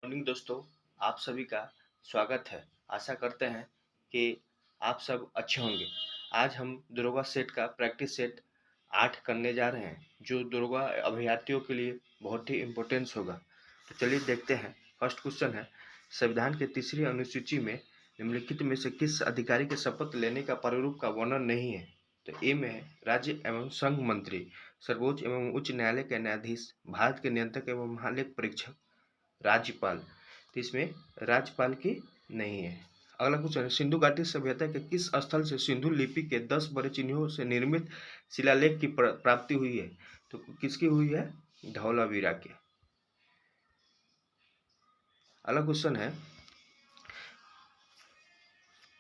Morning दोस्तों, आप सभी का स्वागत है। आशा करते हैं कि आप सब अच्छे होंगे। आज हम दरोगा सेट का प्रैक्टिस सेट 8 करने जा रहे हैं, जो दरोगा अभ्यर्थियों के लिए बहुत ही इम्पोर्टेंस होगा। तो चलिए देखते हैं। फर्स्ट क्वेश्चन है, संविधान के तीसरी अनुसूची में निम्नलिखित में से किस अधिकारी के शपथ लेने का प्रारूप का वर्णन नहीं है? तो ए में है राज्य एवं संघ मंत्री, सर्वोच्च एवं उच्च न्यायालय के न्यायाधीश, भारत के नियंत्रक एवं महालेख परीक्षक, राज्यपाल। तो इसमें राज्यपाल की नहीं है। अगला क्वेश्चन है, सिंधु घाटी सभ्यता के किस स्थल से सिंधु लिपि के 10 बड़े चिन्हों से निर्मित शिलालेख की प्राप्ति हुई है? तो किसकी हुई है? धौलावीरा के। अगला क्वेश्चन है,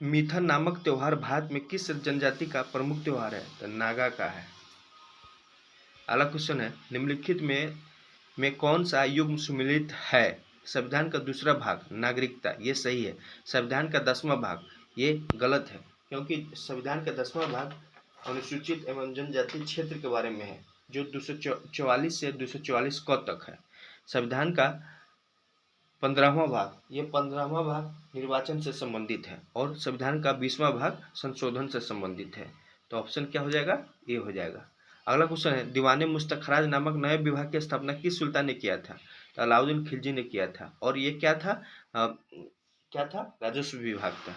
मिथन नामक त्योहार भारत में किस जनजाति का प्रमुख त्योहार है? तो नागा का है। अगला क्वेश्चन है, निम्नलिखित में कौन सा युग्म सम्मिलित है? संविधान का दूसरा भाग नागरिकता, ये सही है। संविधान का 10वां भाग ये गलत है, क्योंकि संविधान का 10वां भाग अनुसूचित एवं जनजाति क्षेत्र के बारे में है, जो 244 से 244 क तक है। संविधान का 15वां भाग, ये 15वां भाग निर्वाचन से संबंधित है, और संविधान का 20वां भाग संशोधन से संबंधित है। तो ऑप्शन क्या हो जाएगा? ए हो जाएगा। अगला क्वेश्चन है, दीवाने मुस्तखराज नामक नए विभाग की स्थापना किस सुल्तान ने किया था? तो अलाउद्दीन खिलजी ने किया था, और ये क्या था? क्या था? राजस्व विभाग था।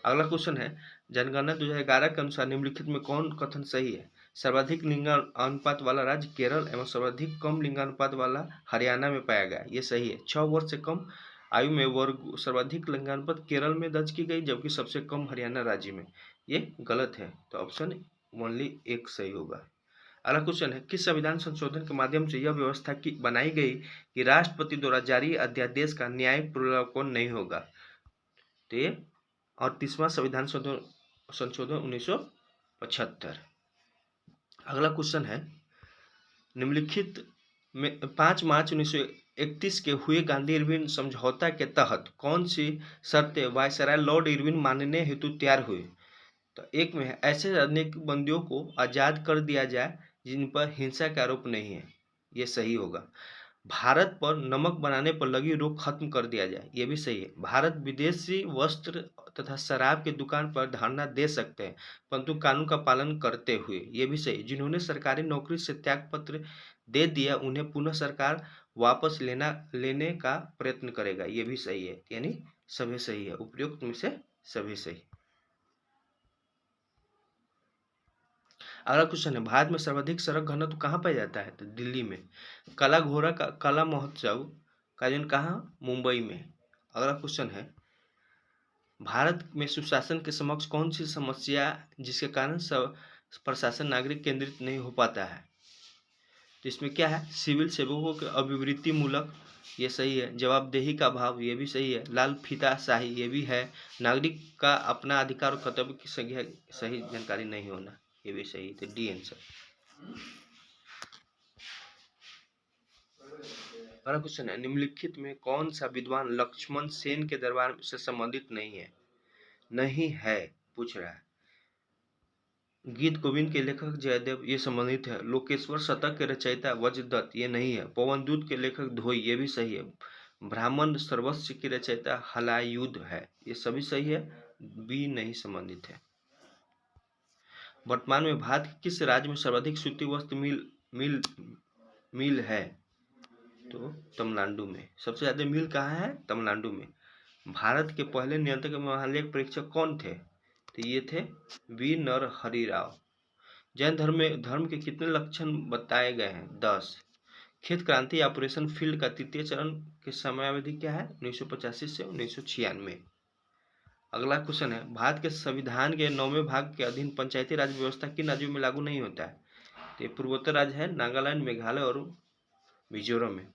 अगला क्वेश्चन है, जनगणना 2011 के अनुसार निम्नलिखित में कौन कथन सही है? सर्वाधिक लिंगानुपात वाला राज्य केरल एवं सर्वाधिक कम लिंगानुपात वाला हरियाणा में पाया गया, ये सही है। 6 वर्ष से कम आयु में वर्ग सर्वाधिक लिंगानुपात केरल में दर्ज की गई, जबकि सबसे कम हरियाणा राज्य में। ये गलत है, तो ऑप्शन ओनली एक सही होगा। अगला क्वेश्चन है, किस संविधान संशोधन के माध्यम से यह व्यवस्था की बनाई गई कि राष्ट्रपति द्वारा जारी अध्यादेश का न्यायिक पुनरावलोकन नहीं होगा? तो ये 38वां संविधान संशोधन 1975। अगला क्वेश्चन है, निम्नलिखित में 5 मार्च 1931 के हुए गांधी इरविन समझौता के तहत कौन सी शर्तें वायसराय लॉर्ड इरविन मानने हेतु तैयार हुई? तो एक में है, ऐसे राजनीतिक बंदियों को आज़ाद कर दिया जाए जिन पर हिंसा का आरोप नहीं है, ये सही होगा। भारत पर नमक बनाने पर लगी रोक खत्म कर दिया जाए, ये भी सही है। भारत विदेशी वस्त्र तथा शराब की दुकान पर धरना दे सकते हैं, परंतु कानून का पालन करते हुए, ये भी सही। जिन्होंने सरकारी नौकरी से त्याग पत्र दे दिया, उन्हें पुनः सरकार वापस लेने का प्रयत्न करेगा, ये भी सही है। यानी सभी सही है, उपयुक्त में से सभी सही। अगला क्वेश्चन है, भारत में सर्वाधिक सड़क घनत्व कहाँ पाया जाता है? तो दिल्ली में। कला घोड़ा का कला महोत्सव का आयोजन कहाँ? मुंबई में। अगला क्वेश्चन है, भारत में सुशासन के समक्ष कौन सी समस्या जिसके कारण प्रशासन नागरिक केंद्रित नहीं हो पाता है? तो इसमें क्या है? सिविल सेवकों के अभिवृत्ति मूलक, ये सही है। जवाबदेही का अभाव, ये भी सही है। लाल फीताशाही, ये भी है। नागरिक का अपना अधिकार और कर्तव्य की सही जानकारी नहीं होना, ये भी सही। तो डी आंसर। अगला क्वेश्चन है, निम्नलिखित में कौन सा विद्वान लक्ष्मण सेन के दरबार से संबंधित नहीं है? नहीं है पूछ रहा है। गीत गोविंद के लेखक जयदेव, ये संबंधित है। लोकेश्वर शतक के रचयिता वज्रदत्त, ये नहीं है। पवनदूत के लेखक धोई, ये भी सही है। ब्राह्मण सर्वस्व की रचयिता हलायुध है, ये सभी सही है। बी नहीं संबंधित है। वर्तमान में भारत के किस राज्य में सर्वाधिक सूती वस्त्र मिल है? तो तमिलनाडु में। सबसे ज्यादा मिल कहाँ है? तमिलनाडु में। भारत के पहले नियंत्रक महालेख परीक्षक कौन थे? तो ये थे वी नरहरि राव। जैन धर्म के कितने लक्षण बताए गए हैं? 10। खेत क्रांति ऑपरेशन फील्ड का तृतीय चरण की समयावधि क्या है? 1985 से 1996। अगला क्वेश्चन है, भारत के संविधान के 9वें भाग के अधीन पंचायती राज व्यवस्था किन राज्यों में लागू नहीं होता है? तो ये पूर्वोत्तर राज्य है, नागालैंड, मेघालय और मिजोरम में।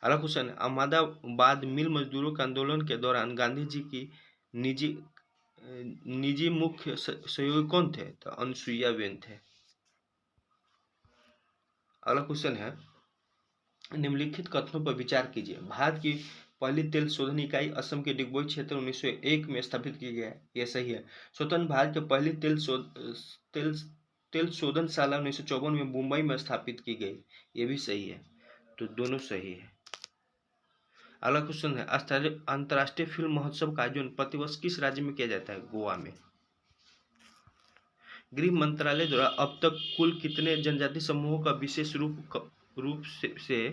अगला क्वेश्चन है, अहमदाबाद मिल मजदूरों के आंदोलन के दौरान गांधी जी की निजी मुख्य सहयोगी कौन थे? तो अनुसुईया बेन थे। अगला क्वेश्चन है, निम्नलिखित कथनों पर विचार कीजिए। भारत की पहली तेल शोधन इकाई असम के डिगबोई क्षेत्र 1901 में स्थापित की गई है, यह सही है। स्वतंत्र भारत की पहली तेल शोधनशाला 1954 में मुंबई में स्थापित की गई, ये भी सही है। तो दोनों सही है। अगला क्वेश्चन है अंतर्राष्ट्रीय फिल्म महोत्सव का आयोजन प्रतिवर्ष किस राज्य में किया जाता है? गोवा में। गृह मंत्रालय द्वारा अब तक कुल कितने जनजाति समूहों का विशेष रूप से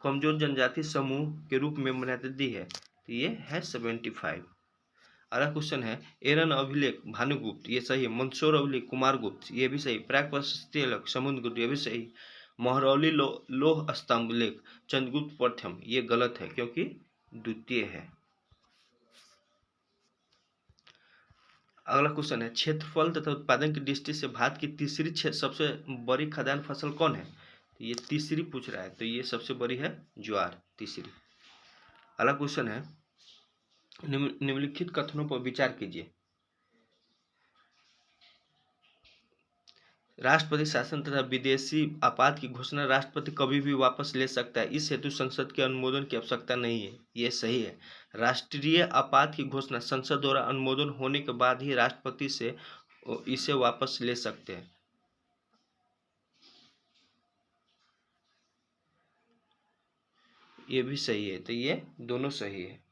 कमजोर जनजाति समूह के रूप में मान्यता दी है? तो ये है 75। अगला क्वेश्चन है एरन अभिलेख भानुगुप्त, ये सही है। मंदसौर अभिलेख कुमारगुप्त, ये भी सही। प्राक समुद्रगुप्त, ये भी सही। महरौली लोह स्तंभ लेख चंद्रगुप्त प्रथम, ये गलत है क्योंकि द्वितीय है। अगला क्वेश्चन है क्षेत्रफल तथा उत्पादन की दृष्टि से भारत की तीसरी सबसे बड़ी खाद्यान्न फसल कौन है? तो ये तीसरी पूछ रहा है, तो ये सबसे बड़ी है ज्वार, तीसरी। अगला क्वेश्चन है निम्नलिखित कथनों पर विचार कीजिए। राष्ट्रपति शासन तथा विदेशी आपात की घोषणा राष्ट्रपति कभी भी वापस ले सकता है, इस हेतु संसद के अनुमोदन की आवश्यकता नहीं है, ये सही है। राष्ट्रीय आपात की घोषणा संसद द्वारा अनुमोदन होने के बाद ही राष्ट्रपति से इसे वापस ले सकते हैं। ये भी सही है, तो ये दोनों सही है।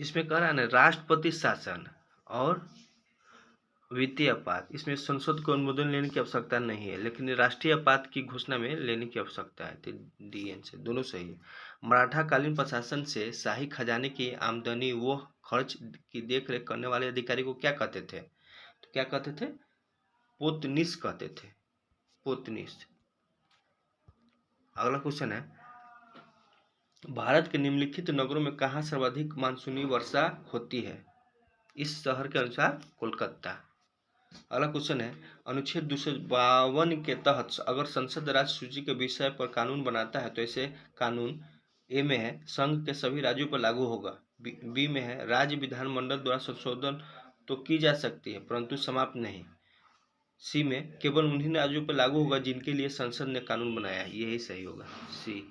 इसमें कह रहा है ना राष्ट्रपति शासन और वित्तीय आपात, इसमें संसद को अनुमोदन लेने की आवश्यकता नहीं है, लेकिन राष्ट्रीय आपात की घोषणा में लेने की आवश्यकता है, तो डी आंसर, दोनों सही है। मराठा कालीन प्रशासन से शाही खजाने की आमदनी व खर्च की देखरेख करने वाले अधिकारी को क्या कहते थे? तो क्या कहते थे? पोतनीस कहते थे, पोतनीस। अगला क्वेश्चन है भारत के निम्नलिखित नगरों में कहाँ सर्वाधिक मानसूनी वर्षा होती है? इस शहर के अनुसार कोलकाता। अगला क्वेश्चन है अनुच्छेद 252 के तहत अगर संसद राज्य सूची के विषय पर कानून बनाता है तो ऐसे कानून ए में है संघ के सभी राज्यों पर लागू होगा, बी में है राज्य विधानमंडल द्वारा संशोधन तो की जा सकती है परंतु समाप्त नहीं, सी में केवल उन्हीं राज्यों पर लागू होगा जिनके लिए संसद ने कानून बनाया है, यही सही होगा, सी।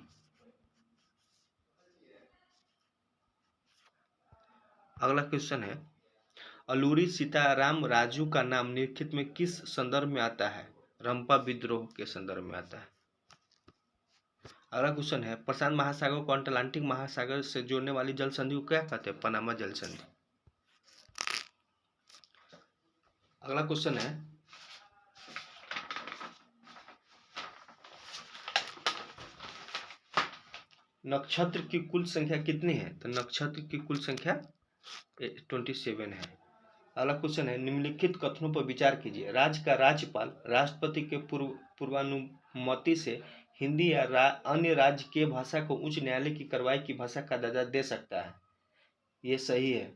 अगला क्वेश्चन है अलूरी सीताराम राजू का नाम निम्नलिखित में किस संदर्भ में आता है? रंपा विद्रोह के संदर्भ में आता है। अगला क्वेश्चन है प्रशांत महासागर को अटलांटिक महासागर से जोड़ने वाली जल संधि को क्या कहते हैं? पनामा जल संधि। अगला क्वेश्चन है नक्षत्र की कुल संख्या कितनी है? तो नक्षत्र की कुल संख्या 27 है। अगला क्वेश्चन है निम्नलिखित कथनों पर विचार कीजिए। राज्य का राज्यपाल राष्ट्रपति के पूर्वानुमति से हिंदी या अन्य राज्य के भाषा को उच्च न्यायालय की कार्रवाई की भाषा का दर्जा दे सकता है, ये सही है।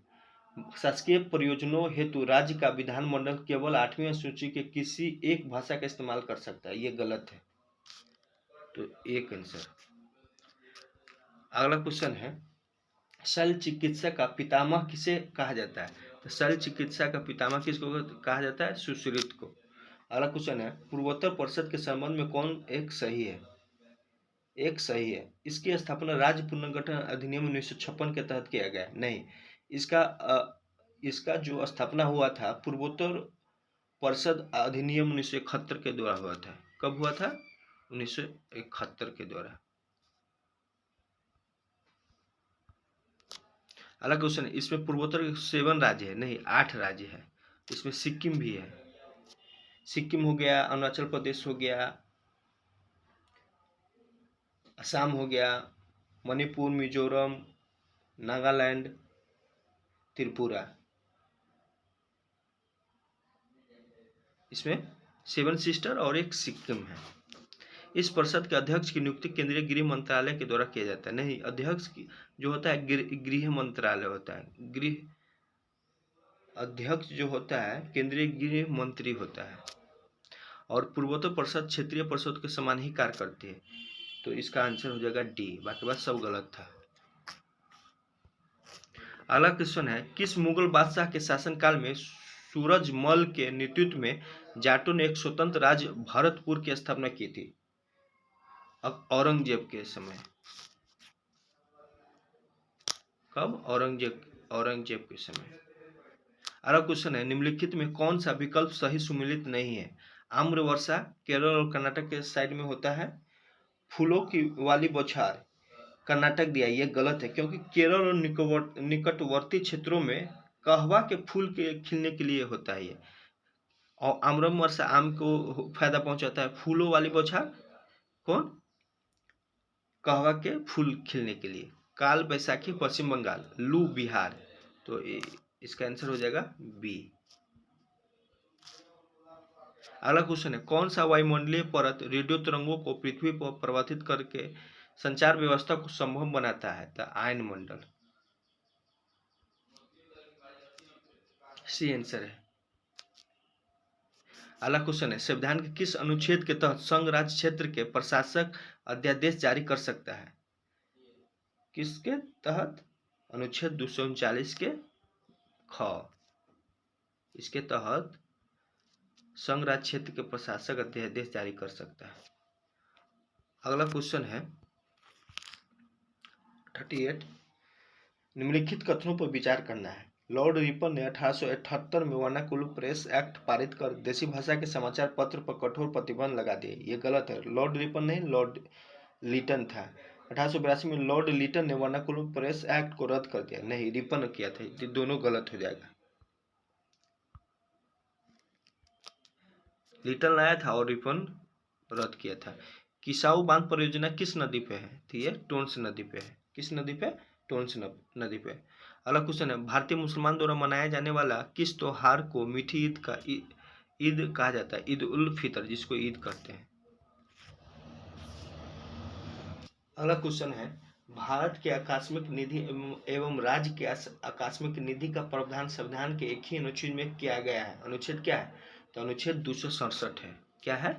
शासकीय प्रयोजनों हेतु राज्य का विधानमंडल केवल 8वीं अनुसूची के किसी एक भाषा का इस्तेमाल कर सकता है, ये गलत है, तो एक आंसर। अगला क्वेश्चन है शल्य चिकित्सा का पितामह किसे कहा जाता है? तो शल्य चिकित्सा का पितामह किसको कहा जाता है? सुश्रुत को। अगला क्वेश्चन है पूर्वोत्तर परिषद के संबंध में कौन एक सही है? एक सही है। इसकी स्थापना राज्य पुनर्गठन अधिनियम 1956 के तहत किया गया? नहीं, इसका जो स्थापना हुआ था पूर्वोत्तर परिषद अधिनियम 1971 के द्वारा हुआ था। कब हुआ था? 1971 के द्वारा। अगला क्वेश्चन है इसमें पूर्वोत्तर 7 राज्य है? नहीं, 8 राज्य है। इसमें सिक्किम भी है, सिक्किम हो गया, अरुणाचल प्रदेश हो गया, असम हो गया, मणिपुर, मिजोरम, नागालैंड, त्रिपुरा। इसमें 7 सिस्टर और एक सिक्किम है। इस परिषद के अध्यक्ष की नियुक्ति केंद्रीय गृह मंत्रालय के द्वारा किया जाता है? नहीं, अध्यक्ष की जो होता है गृह मंत्रालय होता है। गृह अध्यक्ष जो होता है केंद्रीय गृह मंत्री होता है। और पूर्वोत्तर परिषद क्षेत्रीय परिषद के समान ही कार्य करती है, तो इसका आंसर हो जाएगा डी, बाकी बात सब गलत था। अगला क्वेश्चन है किस मुगल बादशाह के शासनकाल में सूरजमल के नेतृत्व में जाटों ने एक स्वतंत्र राज्य भरतपुर की स्थापना की थी? औरंगजेब के समय। कब? औरंगजेब औरंगजेब के समय। अगला क्वेश्चन है, निम्नलिखित में कौन सा विकल्प सही सुमेलित नहीं है? आम्र वर्षा केरल और कर्नाटक के साइड में होता है। फूलों की वाली बौछार कर्नाटक दिया, ये गलत है, क्योंकि केरल और निकटवर्ती क्षेत्रों में कहवा के फूल के खिलने के लिए होता है ये। और आम्रम वर्षा आम को फायदा पहुंचाता है। फूलों वाली बौछार कौन? कहवा के फूल खिलने के लिए। काल बैसाखी पश्चिम बंगाल, लू बिहार। तो इसका आंसर हो जाएगा बी। अगला क्वेश्चन है, कौन सा वायुमंडलीय परत रेडियो तरंगों को पृथ्वी पर प्रवर्तित करके संचार व्यवस्था को संभव बनाता है? तो आयन मंडल, सी आंसर है। अगला क्वेश्चन है, संविधान के किस अनुच्छेद के तहत संघ राज्य क्षेत्र के प्रशासक अध्यादेश जारी कर सकता है? किसके तहत? अनुच्छेद 239 के ख। इसके तहत संघ राज्य क्षेत्र के प्रशासक अध्यादेश जारी कर सकता है। अगला क्वेश्चन है 38, निम्नलिखित कथनों पर विचार करना है। लॉर्ड रिपन ने 1878 में वर्नाकुलर प्रेस एक्ट पारित कर देसी भाषा के समाचार पत्र पर कठोर प्रतिबंध लगा दिए, ये गलत है। लॉर्ड रिपन नहीं, लॉर्ड लिटन था। 1882 में लॉर्ड लिटन ने वर्नाकुलर प्रेस एक्ट को रद्द कर दिया, नहीं, रिपन किया था। ये दोनों गलत हो जाएगा। लिटन लाया था और रिपन रद्द किया था। किसाऊ बांध परियोजना किस नदी पे है? तो ये टोन्स नदी पे है। किस नदी पे? टोन्स नदी पे। अगला क्वेश्चन है, भारतीय मुसलमान द्वारा मनाया जाने वाला किस त्योहार को मीठी ईद का ईद कहा जाता है? ईद उल फितर, जिसको ईद कहते हैं। अगला क्वेश्चन है, भारत के आकस्मिक निधि एवं राज्य के आकस्मिक निधि का प्रावधान संविधान के एक ही अनुच्छेद में किया गया है। अनुच्छेद क्या है? तो अनुच्छेद 267 है। क्या है?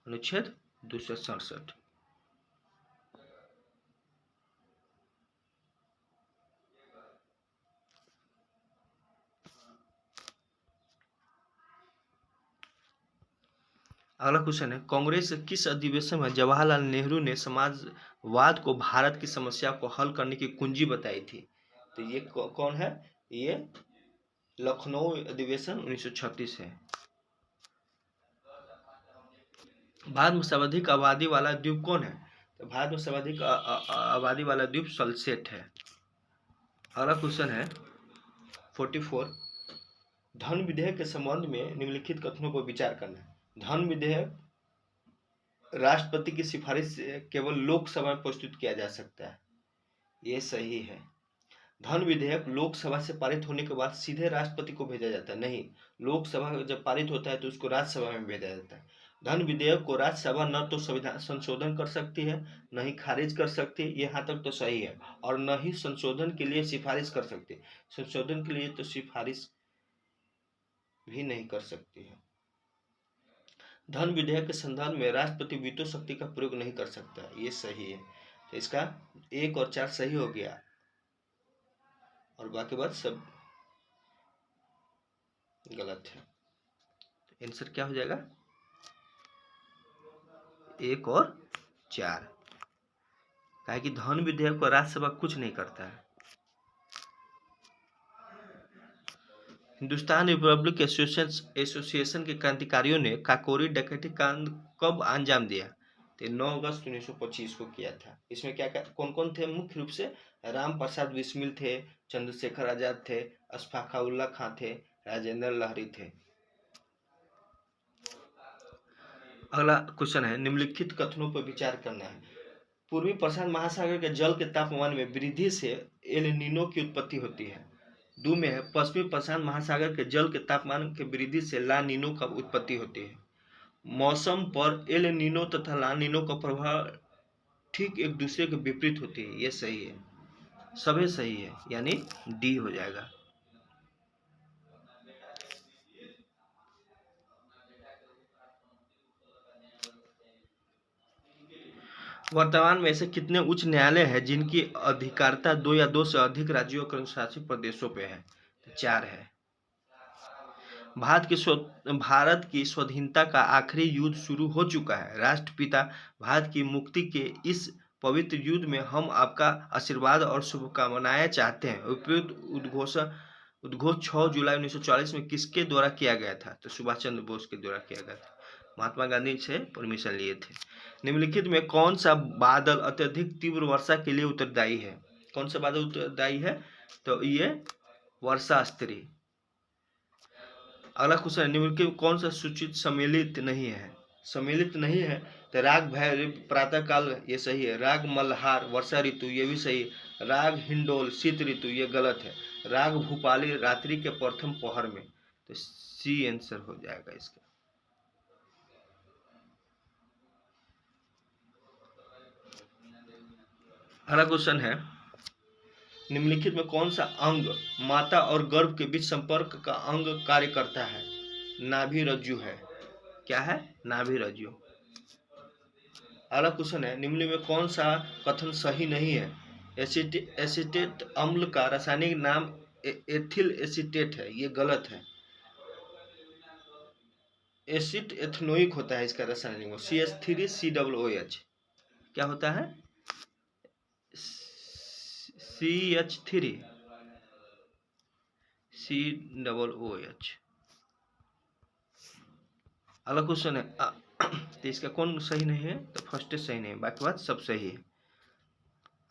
अनुच्छेद 267। अगला क्वेश्चन है, कांग्रेस के किस अधिवेशन में जवाहरलाल नेहरू ने समाजवाद को भारत की समस्या को हल करने की कुंजी बताई थी? तो ये कौन है? ये लखनऊ अधिवेशन 1936 है। भारत में सर्वाधिक आबादी वाला द्वीप कौन है? तो भारत में सर्वाधिक आबादी वाला द्वीप सल्सेट है। अगला क्वेश्चन है 44, धन विधेयक के संबंध में निम्नलिखित कथनों पर विचार करना है। धन विधेयक राष्ट्रपति की सिफारिश से केवल लोकसभा में प्रस्तुत किया जा सकता है, ये सही है। धन विधेयक लोकसभा से पारित होने के बाद सीधे राष्ट्रपति को भेजा जाता है, नहीं, लोकसभा जब पारित होता है तो उसको राज्यसभा में भेजा जाता है। धन विधेयक को राज्यसभा न तो संविधान संशोधन कर सकती है, न ही खारिज कर सकती है, यहाँ तक तो सही है, और न ही संशोधन के लिए सिफारिश कर सकती है। संशोधन के लिए तो सिफारिश भी नहीं कर सकती है। धन विधेयक के संदर्भ में राष्ट्रपति वीटो शक्ति का प्रयोग नहीं कर सकता, ये सही है। तो इसका 1 और 4 सही हो गया और बाकी बात सब गलत है। तो आंसर क्या हो जाएगा? 1 और 4। कहा कि धन विधेयक को राज्यसभा कुछ नहीं करता है। हिंदुस्तान रिपब्लिक एसोसिएशन के क्रांतिकारियों ने काकोरी डकैती कांड कब अंजाम दिया? तो 9 अगस्त 1925 को किया था। इसमें क्या कौन कौन थे? मुख्य रूप से राम प्रसाद बिस्मिल थे, चंद्रशेखर आजाद थे, अशफाकउल्ला खां थे, राजेंद्र लहरी थे। अगला क्वेश्चन है, निम्नलिखित कथनों पर विचार करना है। पूर्वी प्रशांत महासागर के जल के तापमान में वृद्धि से एल नीनो की उत्पत्ति होती है। 2 में है, पश्चिमी प्रशांत महासागर के जल के तापमान के वृद्धि से ला नीनो का उत्पत्ति होती है। मौसम पर एल नीनो तथा ला नीनो का प्रभाव ठीक एक दूसरे के विपरीत होती है, ये सही है। सभी सही है, यानी डी हो जाएगा। वर्तमान में ऐसे कितने उच्च न्यायालय हैं जिनकी अधिकारिता 2 या 2 से अधिक राज्यों और केंद्रशासित प्रदेशों पे है? 4 है। भारत की स्वाधीनता का आखिरी युद्ध शुरू हो चुका है। राष्ट्रपिता भारत की मुक्ति के इस पवित्र युद्ध में हम आपका आशीर्वाद और शुभकामनाएं चाहते हैं। उपयुक्त उद्घोष 6 जुलाई 1940 में किसके द्वारा किया गया था? तो सुभाष चंद्र बोस के द्वारा किया गया था। महात्मा गांधी से परमिशन लिए थे। निम्नलिखित में कौन सा बादल अत्यधिक तीव्र वर्षा के लिए उत्तरदायी है? कौन सा बादल उत्तरदायी है? तो ये वर्षा स्तरी। अगला क्वेश्चन है, निम्नलिखित में कौन सा सूचित सम्मिलित नहीं है? सम्मिलित नहीं है तो राग भैरव प्रातः काल, ये सही है। राग मल्हार वर्षा ऋतु, ये भी सही है। राग हिंडोल शीत ऋतु, ये गलत है। राग भूपाली रात्रि के प्रथम पहर में, तो सी आंसर हो जाएगा इसका। अगला क्वेश्चन है, निम्नलिखित में कौन सा अंग माता और गर्भ के बीच संपर्क का अंग कार्य करता है? नाभि रज्जु है। क्या है? नाभि रज्जु। अगला क्वेश्चन है, निम्न में कौन सा कथन सही नहीं है? एसीटेट अम्ल का रासायनिक नाम एथिल एसीटेट है, ये गलत है। एसिड एथनोइक होता है इसका रासायनिक नाम, CH3COOH। क्या होता है? CH3COOH। अगला क्वेश्चन है, तो इसका कौन सही नहीं है? तो फर्स्ट सही नहीं है, बाकी बात सब सही है।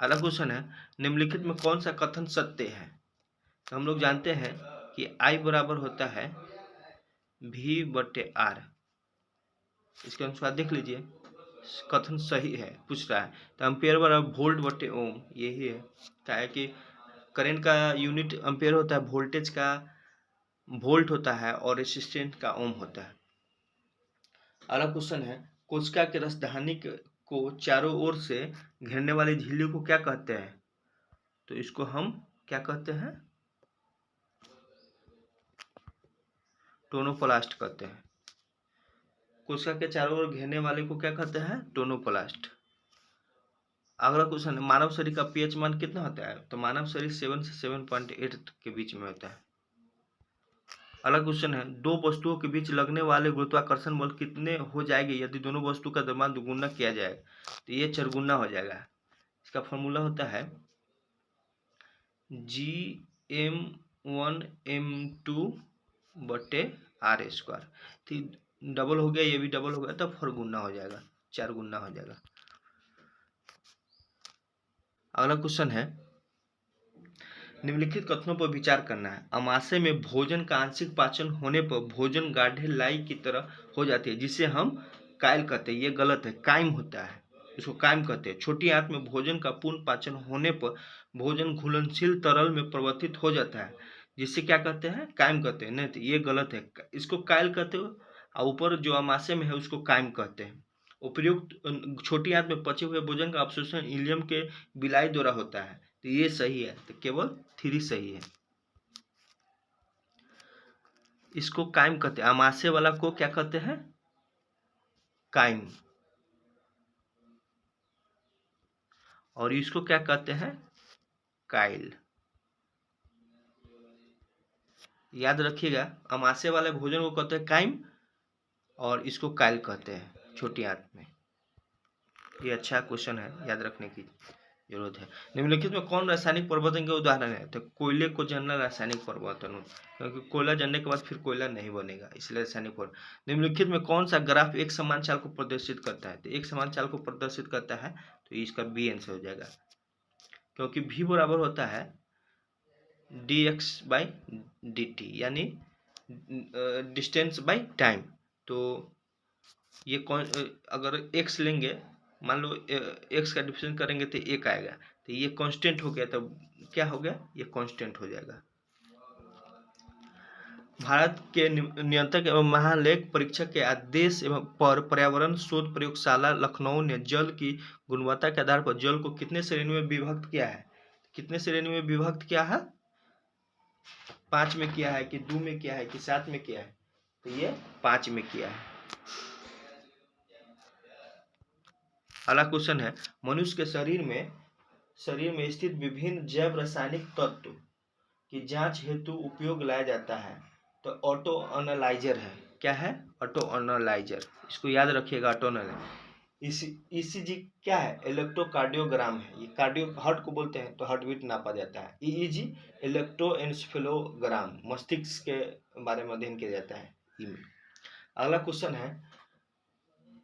अगला क्वेश्चन है, निम्नलिखित में कौन सा कथन सत्य है? तो हम लोग जानते हैं कि I बराबर होता है V/R। इसके अनुसार देख लीजिए, कथन सही है, पूछ रहा है। तो एम्पेयर बराबर वोल्ट/ओम, यही है। क्या है कि करंट का यूनिट एम्पेयर होता है, वोल्टेज का वोल्ट होता है और रेसिस्टेंस का ओम होता है। अगला क्वेश्चन है, कोशिका के रसधानी को चारों ओर से घेरने वाली झिल्ली को क्या कहते हैं? तो इसको हम क्या कहते हैं? टोनोप्लास्ट कहते हैं। कोशिका के चारों ओर घेरने वाले को क्या कहते हैं? टोनोप्लास्ट। अगला क्वेश्चन है, मानव शरीर का पीएच मान कितना होता है? तो मानव शरीर 7 से 7.8 के बीच में होता है। अगला क्वेश्चन है, दो वस्तुओं के बीच लगने वाले गुरुत्वाकर्षण बल कितने हो जाएंगे यदि दोनों वस्तु का द्रव्यमान दुगुना किया जाए? तो ये 4 गुना हो जाएगा। इसका फॉर्मूला होता है Gm1m2/r²। तो डबल हो गया, ये भी डबल हो गया, तब 4 गुना हो जाएगा, 4 गुना हो जाएगा। अगला क्वेश्चन है, निम्नलिखित कथनों पर विचार करना है। अमाशय में भोजन का आंशिक पाचन होने पर भोजन गाढ़े लाई की तरह हो जाती है, जिसे हम कायल कहते हैं। ये गलत है, कायम होता है, इसको कायम कहते हैं। छोटी आंत में भोजन का पूर्ण पाचन होने पर भोजन घुलनशील तरल में परिवर्तित हो जाता है, जिसे क्या कहते हैं? कायम कहते हैं। नहीं तो ये गलत है, इसको कायल कहते हो, और ऊपर जो अमाशय में है उसको कायम कहते हैं। उपयुक्त छोटी आंत में पचे हुए भोजन का अवशोषण इलियम के बिलाई द्वारा होता है, तो ये सही है। तो केवल 3 सही है। इसको कायम कहते हैं, अमाशय वाला को क्या कहते हैं? कायम। और इसको क्या कहते हैं? कायल। याद रखिएगा, अमाशय वाले भोजन को कहते हैं कायम और इसको कायल कहते हैं छोटी आंत में। ये अच्छा क्वेश्चन है, याद रखने की जरूरत है। निम्नलिखित में कौन रासायनिक परिवर्तन के उदाहरण है? तो कोयले को जलना रासायनिक परिवर्तन हो, क्योंकि कोयला जलने के बाद फिर कोयला नहीं बनेगा, इसलिए रासायनिक परिवर्तन। निम्नलिखित में कौन सा ग्राफ एक समान चाल को प्रदर्शित करता है? तो एक समान चाल को प्रदर्शित करता है, तो इसका बी आंसर हो जाएगा, क्योंकि v बराबर होता है dx/dt, यानी डिस्टेंस बाय टाइम। तो ये अगर x लेंगे, मान लो x का डिफरेंस करेंगे तो 1 आएगा, तो ये कांस्टेंट हो गया, तब क्या हो गया? ये कांस्टेंट हो जाएगा। भारत के नियंत्रक एवं महालेख परीक्षक के आदेश एवं पर पर्यावरण शोध प्रयोगशाला लखनऊ ने जल की गुणवत्ता के आधार पर जल को कितने श्रेणी में विभक्त किया है? कितने श्रेणी में विभक्त किया है? 5 में किया है कि 2 में किया है कि 7 में किया है? तो ये 5 में किया है। अगला क्वेश्चन है, मनुष्य के शरीर में स्थित विभिन्न जैव रासायनिक तत्व की जांच हेतु उपयोग लाया जाता है, तो ऑटो एनालाइजर है। क्या है? Auto analyser. इसको याद रखिएगा, ऑटो एनालाइजर। ईसीजी क्या है? इलेक्ट्रोकार्डियोग्राम है। ये कार्डियो हार्ट को बोलते हैं, तो हार्ट बीट नापा जाता है। ईईजी इलेक्ट्रोएन्सेफेलोग्राम, मस्तिष्क के बारे में अध्ययन किया जाता है ई में। अगला क्वेश्चन है,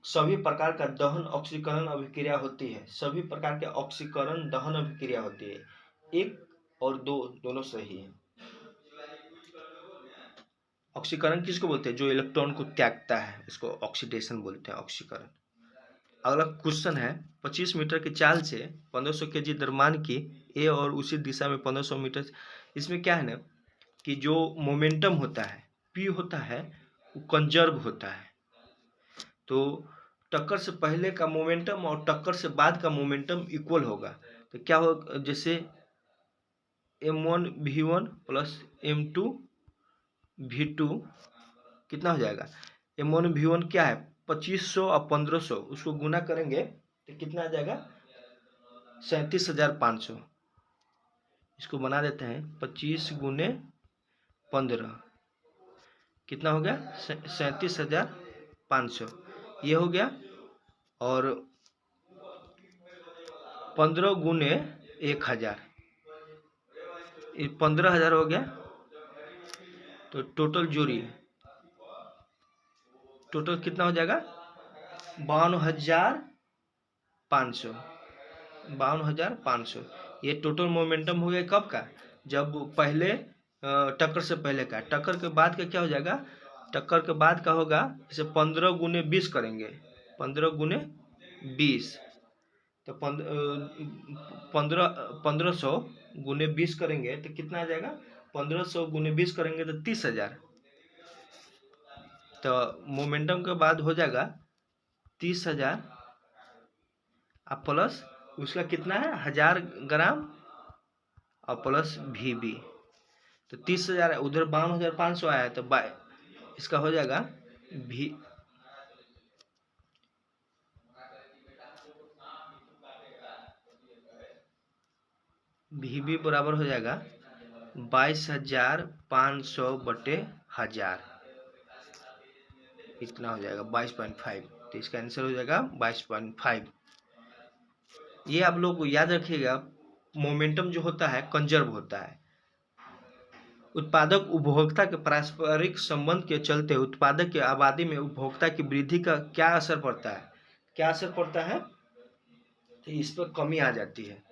सभी प्रकार का दहन ऑक्सीकरण अभिक्रिया होती है। सभी प्रकार के ऑक्सीकरण दहन अभिक्रिया होती है। 1 और 2 दोनों सही है। ऑक्सीकरण किसको बोलते हैं? जो इलेक्ट्रॉन को त्यागता है, इसको ऑक्सीडेशन बोलते हैं, ऑक्सीकरण। अगला क्वेश्चन है, 25 मीटर की चाल से 1500 केजी द्रव्यमान की ए और उसी दिशा में 1500 मीटर। इसमें क्या है ना कि जो मोमेंटम होता है पी होता है वो कंजर्व होता है। तो टक्कर से पहले का मोमेंटम और टक्कर से बाद का मोमेंटम इक्वल होगा। तो क्या हो, जैसे m1 v1 plus m2 v2 कितना हो जाएगा? m1 v1 क्या है? 2500 और 1500, उसको गुना करेंगे तो कितना आ जाएगा? 37,500। इसको बना देते हैं 25 गुने 15, कितना हो गया? 37,500 ये हो गया। और 15 गुने 1000, 15,000 हो गया। तो टोटल जोड़ी, टोटल कितना हो जाएगा? 52,500, 52,500। ये टोटल मोमेंटम हो गया कब का? जब पहले टक्कर से पहले का। टक्कर के बाद का क्या हो जाएगा? टक्कर के बाद का होगा, जैसे 15 गुने 20 करेंगे, 15 गुने 20, तो 1500 गुने 20 करेंगे तो कितना आ जाएगा? 1500 गुने 20 करेंगे तो 30,000। तो मोमेंटम के बाद हो जाएगा 30,000 अब प्लस उसका कितना है? 1000 ग्राम और प्लस VB, तो 30,000 उधर 52,500 आया, तो इसका हो जाएगा VB बराबर हो जाएगा 22,500 बटे 1000, इतना हो जाएगा 22.5। तो इसका आंसर हो जाएगा 22.5। ये आप लोग को याद रखिएगा, मोमेंटम जो होता है कंजर्व होता है। उत्पादक उपभोक्ता के पारस्परिक संबंध के चलते उत्पादक की आबादी में उपभोक्ता की वृद्धि का क्या असर पड़ता है? क्या असर पड़ता है? तो इस पर कमी आ जाती है।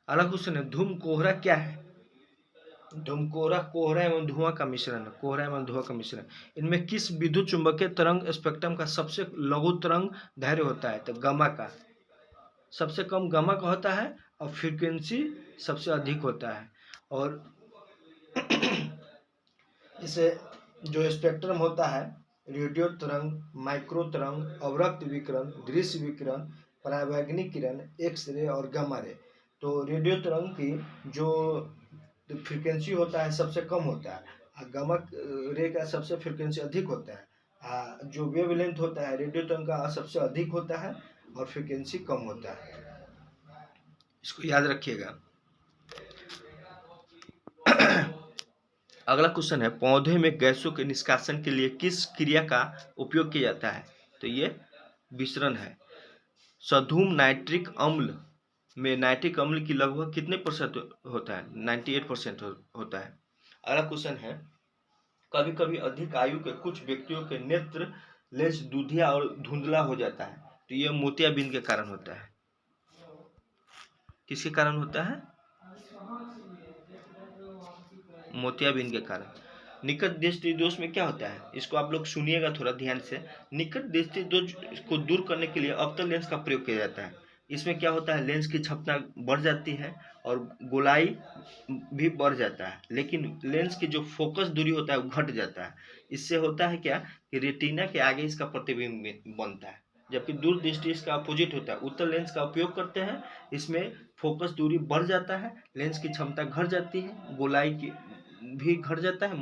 अगला क्वेश्चन है, धूम कोहरा क्या है? धूम कोहरा कोहरा एवं धुआं का मिश्रण है। कोहरा एवं धुआं का मिश्रण। इनमें किस विद्युत चुंबकीय तरंग स्पेक्ट्रम का सबसे लघु तरंग दैर्घ्य होता है? तो गामा का। सबसे कम गामा का होता है और फ्रीक्वेंसी सबसे अधिक होता है। और इसे जो स्पेक्ट्रम होता है, रेडियो तरंग, माइक्रो तरंग, अवरक्त विकिरण, दृश्य विकिरण, परावैंगनिक किरण, एक्स-रे और गामा रे। तो रेडियो तरंग की जो फ्रीक्वेंसी होता है सबसे कम होता है, और गामा रे का सबसे फ्रीक्वेंसी अधिक होता है। जो वेवलेंथ होता है रेडियो तरंग का सबसे अधिक होता है और फ्रीक्वेंसी कम होता है। इसको याद रखिएगा। अगला क्वेश्चन है, पौधे में गैसों के निष्कासन के लिए किस क्रिया का उपयोग किया जाता है? तो ये विसरण है। सधूम नाइट्रिक अम्ल में नाइट्रिक अम्ल की लगभग कितने % होता है? 98% होता है। अगला क्वेश्चन है, कभी कभी अधिक आयु के कुछ व्यक्तियों के नेत्र लेंस दूधिया और धुंधला हो जाता है, तो यह मोतियाबिंद के कारण होता है। किसके कारण होता है? मोतियाबिंद के कारण। निकट दृष्टि दोष में क्या होता है? इसको आप लोग सुनिएगा थोड़ा ध्यान से। निकट दृष्टि दोष को दूर करने के लिए अवतल लेंस का प्रयोग किया जाता है। इसमें क्या होता है? लेंस की क्षमता बढ़ जाती है और गोलाई भी बढ़ जाता है, लेकिन लेंस की जो फोकस दूरी होता है वो घट जाता है। इससे होता है क्या कि रेटिना के आगे इसका प्रतिबिंब बनता है, जबकि दूर दृष्टि इसका अपोजिट होता है। उत्तल लेंस का उपयोग करते हैं, इसमें फोकस दूरी बढ़ जाता है, लेंस की क्षमता घट जाती है, गोलाई की भी घट जाता है,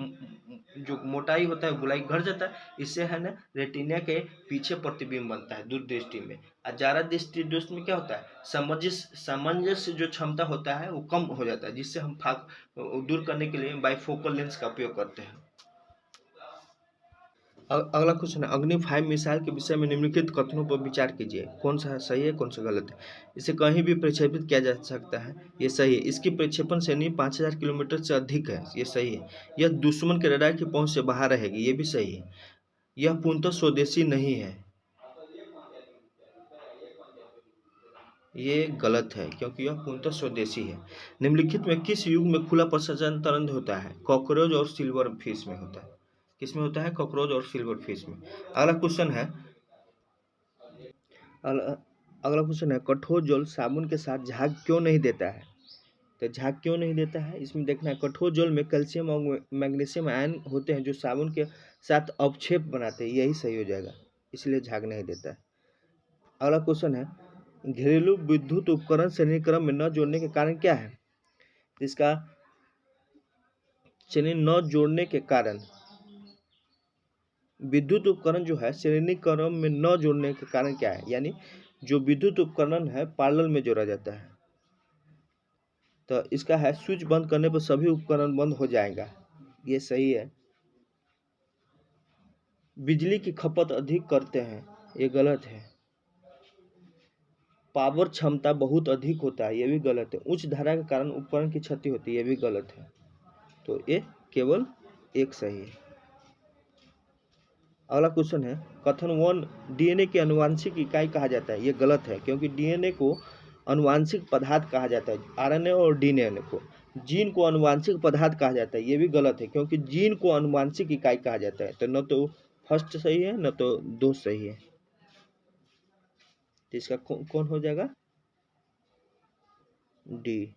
जो मोटाई होता है गोलाई घट जाता है, इससे है ना रेटिना के पीछे प्रतिबिंब बनता है दूरदृष्टि में। और ज़्यादा दृष्टि में क्या होता है, सामंजस्य जो क्षमता होता है वो कम हो जाता है, जिससे हम फाक दूर करने के लिए बाइफोकल लेंस का उपयोग करते हैं। अगला क्वेश्चन है, अग्नि 5 मिसाइल के विषय में निम्नलिखित कथनों पर विचार कीजिए, कौन सा सही है कौन सा गलत है। इसे कहीं भी प्रक्षेपित किया जा सकता है, ये सही है। इसकी प्रक्षेपण श्रेणी 5000 किलोमीटर से अधिक है, ये सही है। यह दुश्मन के रडार की पहुंच से बाहर रहेगी, ये भी सही है। यह पूर्णतः स्वदेशी नहीं है, ये गलत है क्योंकि यह पूर्णतः स्वदेशी है। निम्नलिखित में किस युग में खुला प्रसंस्करण तुरंत होता है, कॉकरोच और सिल्वर फिश में होता है। किस में होता है, कॉकरोच और सिल्वर फिश में। अगला क्वेश्चन है, अगला क्वेश्चन है, कठोर जल साबुन के साथ झाग क्यों नहीं देता है। तो झाग क्यों नहीं देता है, इसमें देखना है, कठोर जल में कैल्शियम और मैग्नीशियम आयन होते हैं जो साबुन के साथ अवक्षेप बनाते हैं, यही सही हो जाएगा, इसलिए झाग नहीं देता है। अगला क्वेश्चन है, घरेलू विद्युत उपकरण श्रेणी क्रम में न जोड़ने के कारण क्या है। इसका श्रेणी न जोड़ने के कारण, विद्युत उपकरण जो है श्रेणी क्रम में न जोड़ने के कारण क्या है, यानी जो विद्युत उपकरण है पैरेलल में जोड़ा जाता है। तो इसका है, स्विच बंद करने पर सभी उपकरण बंद हो जाएगा, ये सही है। बिजली की खपत अधिक करते हैं, ये गलत है। पावर क्षमता बहुत अधिक होता है, ये भी गलत है। उच्च धारा के कारण उपकरण की क्षति होती है, ये भी गलत है। तो ये केवल एक सही है। अगला क्वेश्चन है, कथन 1 डीएनए की आनुवांशिक इकाई कहा जाता है, ये गलत है क्योंकि डीएनए को आनुवांशिक पदार्थ कहा जाता है, आरएनए और डीएनए को। जीन को आनुवांशिक पदार्थ कहा जाता है, ये भी गलत है क्योंकि जीन को आनुवांशिक इकाई कहा जाता है। तो न तो फर्स्ट सही है न तो दो सही है, तो इसका कौन हो जाएगा, डी।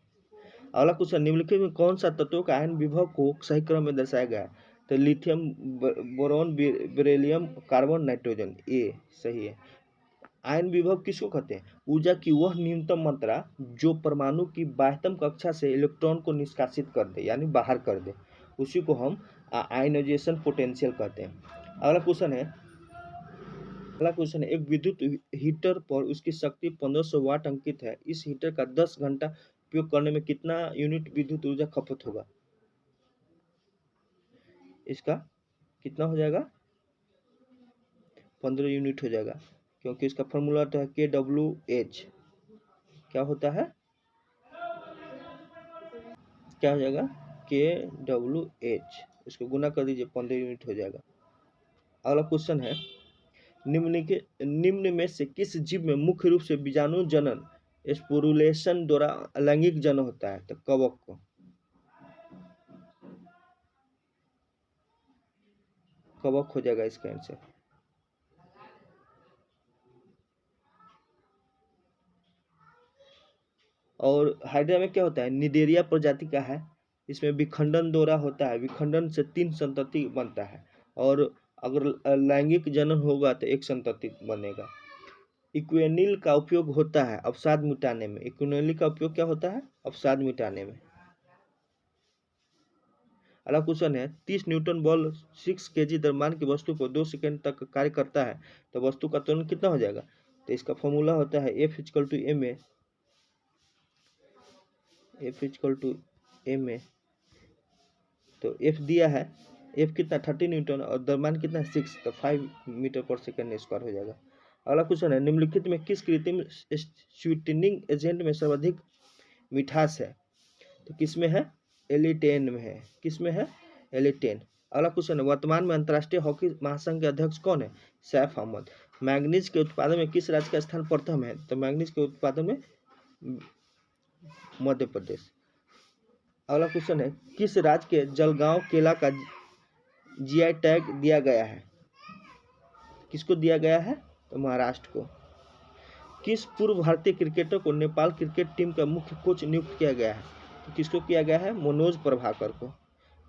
अगला क्वेश्चन, निम्नलिखित में कौन सा तत्वों का आयन विभव को सही क्रम में दर्शाया गया है। तो lithium, boron, beryllium, carbon, nitrogen, A सही है। आयन विभव किसको कहते हैं, ऊर्जा की वह न्यूनतम मात्रा जो परमाणु की बाह्यतम कक्षा से इलेक्ट्रॉन को निष्कासित कर दे, यानी बाहर कर दे, उसी को हम आयनाइजेशन पोटेंशियल कहते हैं। अगला क्वेश्चन है, एक विद्युत हीटर पर उसकी शक्ति 1500 वाट अंकित है, इस हीटर का 10 घंटा उपयोग करने में कितना यूनिट विद्युत ऊर्जा खपत होगा। इसका कितना हो जाएगा, 15 यूनिट हो जाएगा क्योंकि इसका फॉर्मूला तो है KWH। क्या होता है, क्या हो जाएगा, KWH, इसको गुना कर दीजिए 15 यूनिट हो जाएगा। अगला क्वेश्चन है, निम्न में से किस जीव में मुख्य रूप से बीजाणु जनन स्पोरुलेशन द्वारा लैंगिक जनन होता है। तो कवक को, कवक हो जाएगा इसका आंसर। और हाइड्रा में क्या होता है, निडेरिया प्रजाति का है, इसमें विखंडन द्वारा होता है, विखंडन से 3 संतति बनता है, और अगर लैंगिक जनन होगा तो एक संतति बनेगा। इक्वेनिल का उपयोग होता है अवसाद मिटाने में, इक्वेनिल का उपयोग क्या होता है, अवसाद मिटाने में। अगला क्वेश्चन है, 30 न्यूटन बल 6 kg द्रव्यमान की वस्तु पर 2 सेकंड तक कार्य करता है, तो वस्तु का त्वरण कितना हो जाएगा। तो इसका फॉर्मूला होता है F = ma, F = ma। तो F दिया है, F कितना 30 न्यूटन और द्रव्यमान कितना 6, तो 5 मीटर पर सेकंड स्क्वायर हो जाएगा। अगला क्वेश्चन है, निम्नलिखित में किस कृत्रिम स्वीटनिंग एजेंट में सर्वाधिक मिठास है। तो किसमें है, एलिटेन में है, किसमें है, एलिटेन। अगला क्वेश्चन है, वर्तमान में अंतर्राष्ट्रीय हॉकी महासंघ के अध्यक्ष कौन है, सैफ अहमद। मैग्नीज के उत्पादन में किस राज्य का स्थान प्रथम है। तो मैग्नीज के उत्पादन में मध्य प्रदेश। अगला क्वेश्चन है, किस राज्य के जलगांव केला का जीआई टैग दिया गया है। किसको दिया गया है, तो महाराष्ट्र को। किस पूर्व भारतीय क्रिकेटर को नेपाल क्रिकेट टीम का मुख्य कोच नियुक्त किया गया है। तो किसको किया गया है, मनोज प्रभाकर को।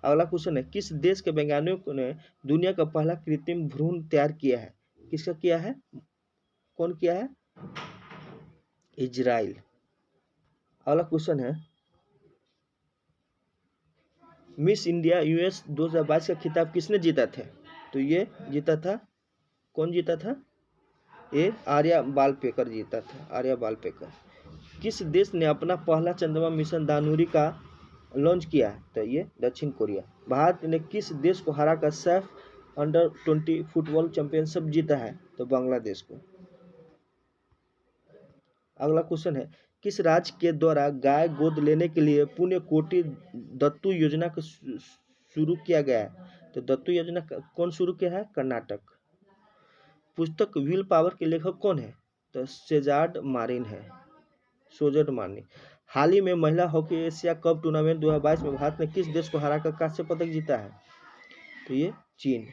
अगला क्वेश्चन है, किस देश के वैज्ञानिकों ने दुनिया का पहला कृत्रिम भ्रूण तैयार किया है। किसका किया है, कौन किया है, इजराइल। अगला क्वेश्चन है, मिस इंडिया यूएस 2022 का खिताब किसने जीता था? तो ये जीता था, कौन जीता था? ये आर्या बालपेकर जीता था, आर्या बालपेकर। किस देश ने अपना पहला चंद्रमा मिशन दानुरी का लॉन्च किया है? तो ये दक्षिण कोरिया। भारत ने किस देश को हराकर सैफ अंडर-20 फुटबॉल चैंपियनशिप जीता है? तो बांग्लादेश को। अगला क्वेश्चन है, किस राज्य के द्वारा गाय गोद लेने के लिए पुण्य कोटि दत्तू योजना को शुरू किया गया है? तो दत्तू योजना कौन शुरू किया है? कर्नाटक। पुस्तक विल पावर के लेखक कौन है? तो सेजार्ड मारिन है, सोजर्ड मारिन। हाल ही में महिला हॉकी एशिया कप टूर्नामेंट 2022 में भारत ने किस देश को हराकर कांस्य पदक जीता है? तो ये चीन।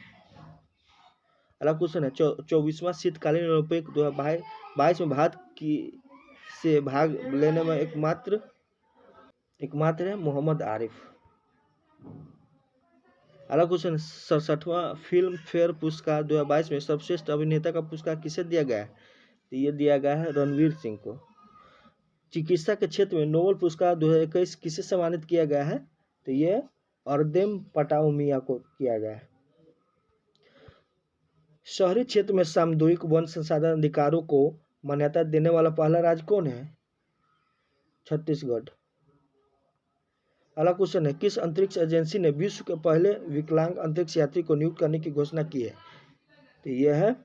अगला क्वेश्चन है, 24वां शीतकालीन ओलंपिक 2022 में भारत की से भाग लेने में एकमात्र है मोहम्मद आरिफ। अगला क्वेश्चन, 67वां फिल्म फेयर पुरस्कार 2022 में सर्वश्रेष्ठ अभिनेता का पुरस्कार किसे दिया गया है? तो ये दिया गया है रणवीर सिंह को। चिकित्सा के क्षेत्र में नोबेल पुरस्कार 2021 किसे सम्मानित किया गया है? तो ये अर्देम पटाउमिया को किया गया है। शहरी क्षेत्र में सामुदायिक वन संसाधन अधिकारों को मान्यता देने वाला पहला राज्य कौन है? छत्तीसगढ़। अगला क्वेश्चन है, किस अंतरिक्ष एजेंसी ने विश्व के पहले विकलांग अंतरिक्ष यात्री को नियुक्त करने की घोषणा की है? तो यह है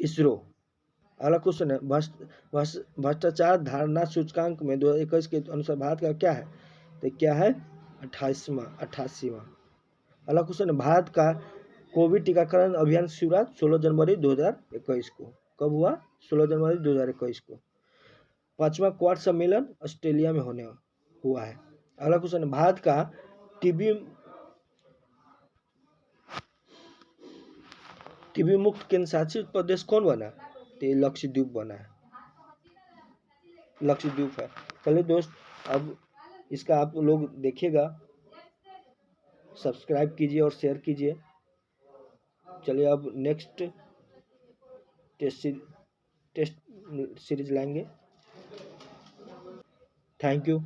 इसरो। अगला क्वेश्चन है, भ्रष्टाचार धारणा सूचकांक में 2021 के अनुसार भारत का क्या है? तो क्या है? 88वां। अगला क्वेश्चन है, भारत का कोविड टीकाकरण अभियान शुरुआत 16 जनवरी 2021 को कब हुआ? 16 जनवरी 2021 को। 5वां क्वाड सम्मेलन ऑस्ट्रेलिया में होने हुआ है। अगला क्वेश्चन है, भारत का टीबी मुक्त केंद्र शासित प्रदेश कौन बना? तो लक्षद्वीप बना है, लक्षद्वीप है। चलिए दोस्त, अब इसका आप लोग देखिएगा, सब्सक्राइब कीजिए और शेयर कीजिए। चलिए अब नेक्स्ट टेस्ट सीरीज लाएंगे। Thank you.